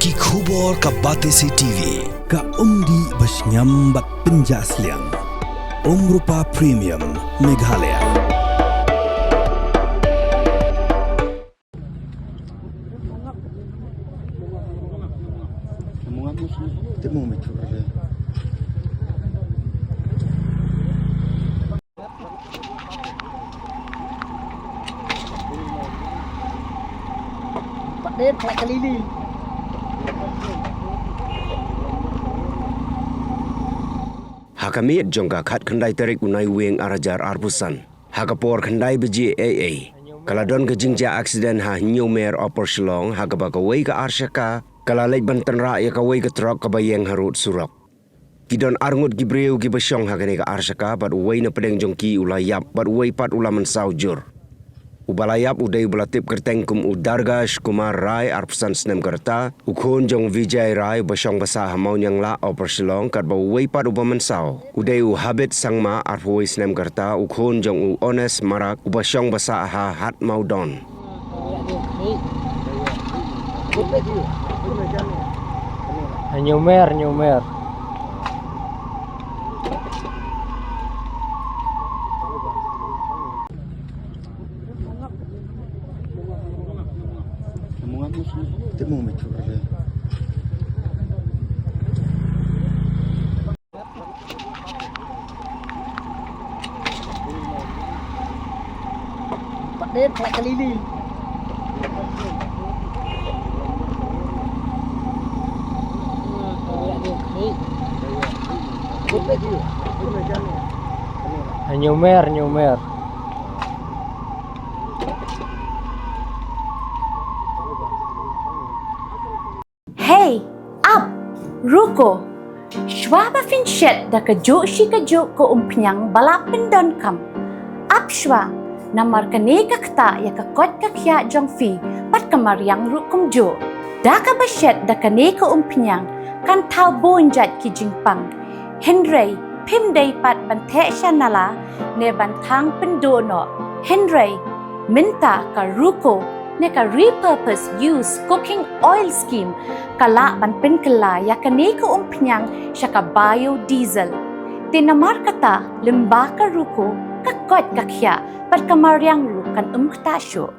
ki khubor ka Batesi TV ka umdi basnyambak penjaslian Rupa Premium Meghalaya. Đến lại cái ly đi. Hakamit jongka khat khandai terik unai weng arajar arbusan. Hakapor khandai beji AA. Kaladon ke Jingaksiden ha nyomer opor Shillong hakaba ka wei ka arshaka kalalek bantan ra ya ka wei ka trok ka bayeng harut surok. Kidon arngut gibreu gi basyong hakane ka arshaka bat wei na pedeng jongki ulayap bat wei pat ulaman saujur. Ubalayap udai belatip kerteng kum udargash kumar rai arpusan snem kerta ukun jong Vijay rai basyong basah Mawnianglah opor Shillong kat bau weipat ubamansau udai habit sangma arpuai snem kerta ukun jong ones marak ubasyong basah ha hat maudon Nyomer. Đến lại cái ly đi. Nyomer. Hey, up, ruko. Shwaba finchet da kajo shikajo ko umpnyang balapin don kam. Up shwa, namar kaneka kta ya kakot kakya jong fi pat kamaryang rukum jo. Da ka bashet da kaneka umpnyang kan tau bonjat ki jingpang. Henry, pim day pat bante shanala ne bantang pendono. Henry, minta ka ruko ne ka repurpose use cooking oil scheme kala ban penkala ya kaneka umpnyang syaka biodiesel. Tinamar kata lemba ka ruko kakot kakya pat kamaryang rukan ktasyo.